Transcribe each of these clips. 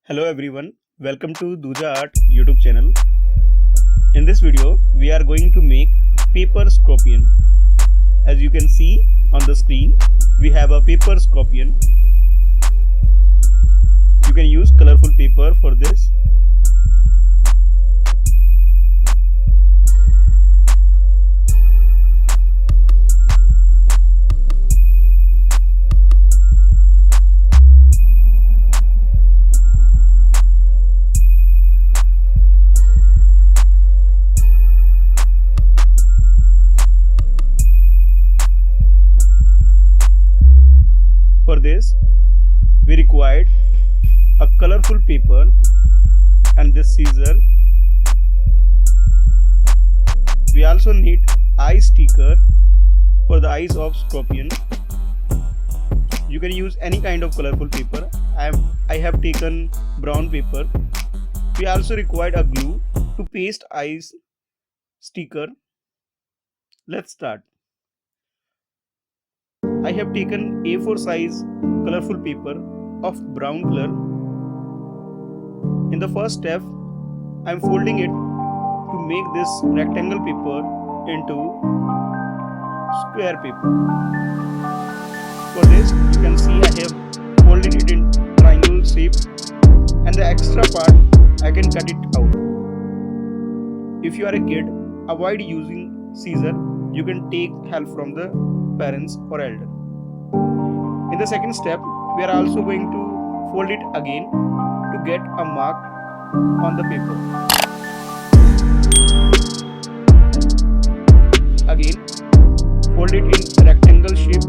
Hello everyone, welcome to DoojArt YouTube channel. In this video, we are going to make paper scorpion. As you can see on the screen, we have a paper scorpion. You can use colorful paper for this. For this, we required a colorful paper and this scissor. We also need eye sticker for the eyes of scorpion. You can use any kind of colorful paper. I have taken brown paper. We also required a glue to paste eyes sticker. Let's start. I have taken A4 size colorful paper of brown color. In the first step, I am folding it to make this rectangle paper into square paper. For this, you can see I have folded it in triangle shape, and the extra part I can cut it out. If you are a kid, avoid using scissor. You can take help from the parents or elder. In the second step, we are also going to fold it again to get a mark on the paper. Again, fold it in rectangle shape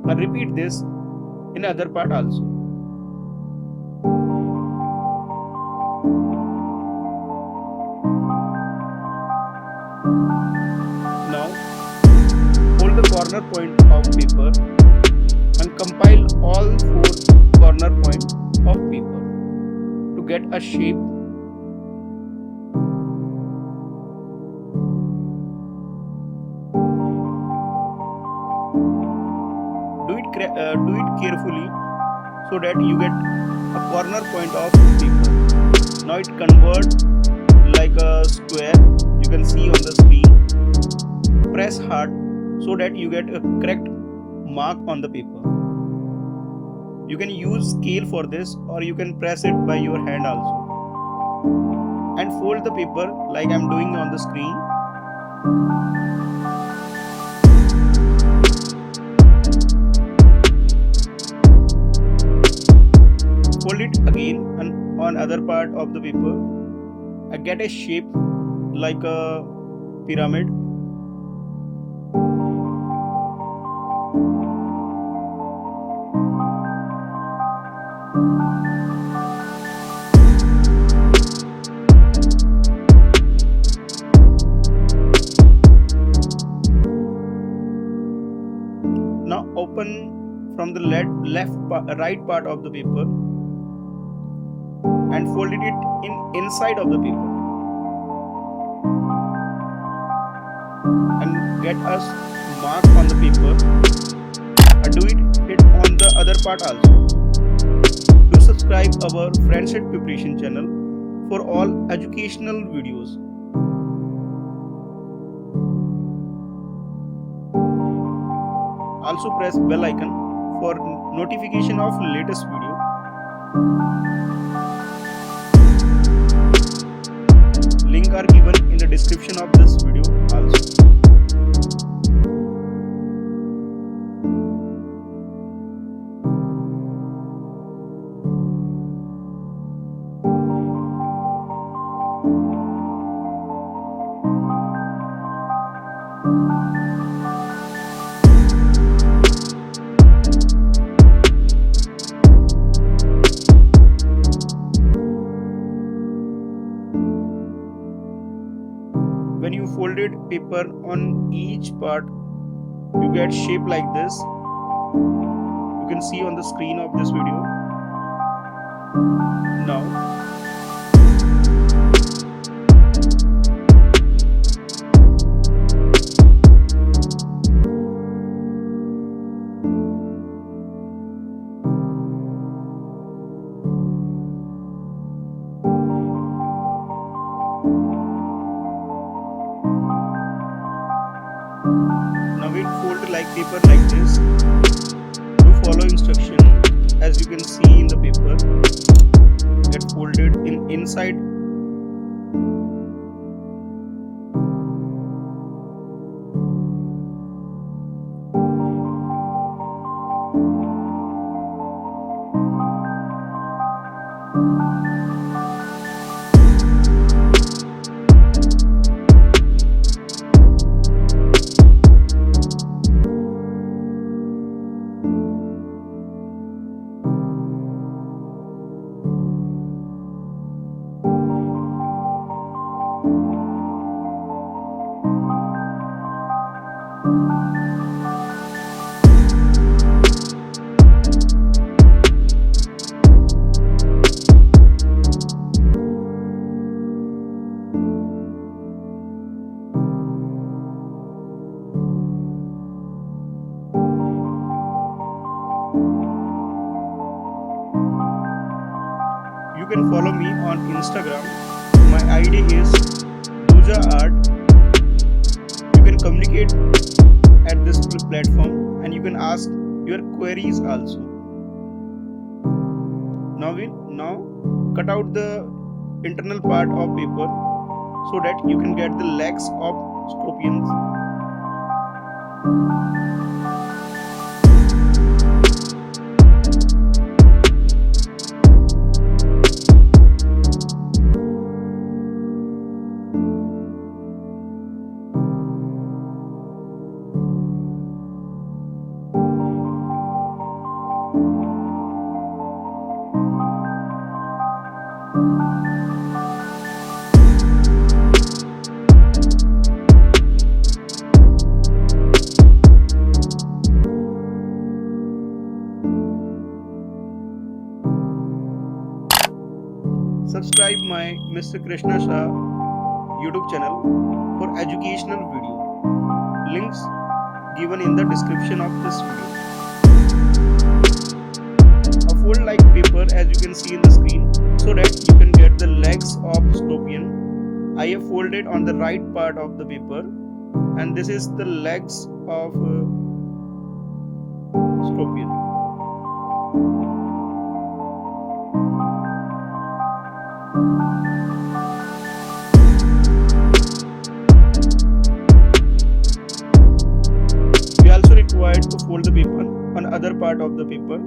and repeat this in other part also. Now, hold the corner point of paper and compile all 4 corner points of paper to get a shape. Do it carefully so that you get a corner point of paper. Now it converts like a square. You can see on the screen. Press hard so that you get a correct mark on the paper. You can use scale for this, or you can press it by your hand also. And fold the paper like I am doing on the screen. Fold it again and on other part of the paper. I get a shape like a pyramid. Now open from the right part of the paper and fold it inside of the paper and get us mark on the paper. Do it on the other part also. Do subscribe our Friendship Preparation channel for all educational videos. Also press bell icon for notification of latest video. Link are given in the description of this video also. When you folded paper on each part, you get shape like this. You can see on the screen of this video. Now like paper like this, do follow instruction. As you can see in the paper, get folded in inside. You can follow me on Instagram. My ID is DoojArt. You can communicate at this platform and you can ask your queries also. Now cut out the internal part of paper so that you can get the legs of scorpions. Subscribe my Mr. Krishna Shah YouTube channel for educational video. Links given in the description of this video. A fold like paper as you can see in the screen so that you can get the legs of scorpion. I have folded on the right part of the paper and this is the legs of scorpion. We also required to fold the paper on other part of the paper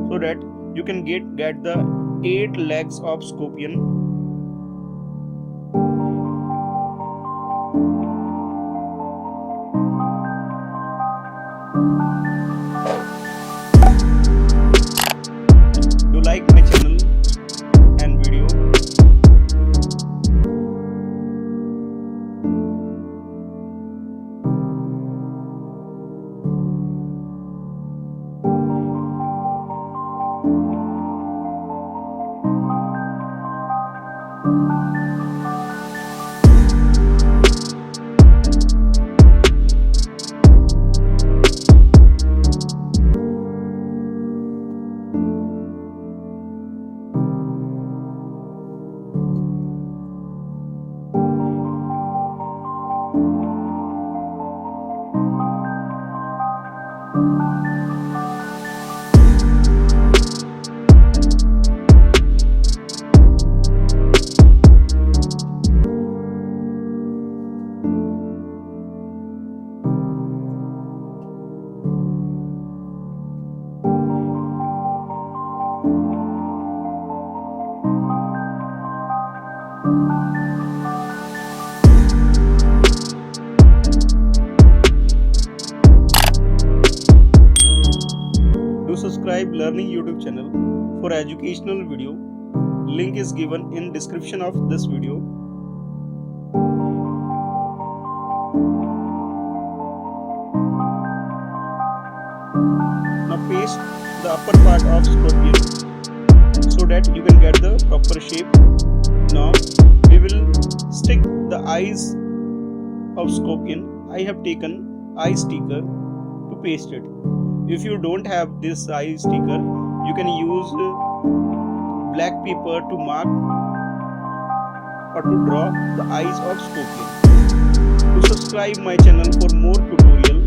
so that you can get the 8 legs of scorpion. Do like my channel and video. Do subscribe Learning YouTube channel for educational video. Link is given in description of this video. Now paste the upper part of scorpion so that you can get the proper shape. Now we will stick the eyes of scorpion. I have taken eye sticker to paste it. If you don't have this eye sticker, you can use black paper to mark or to draw the eyes of scorpion. To subscribe my channel for more tutorial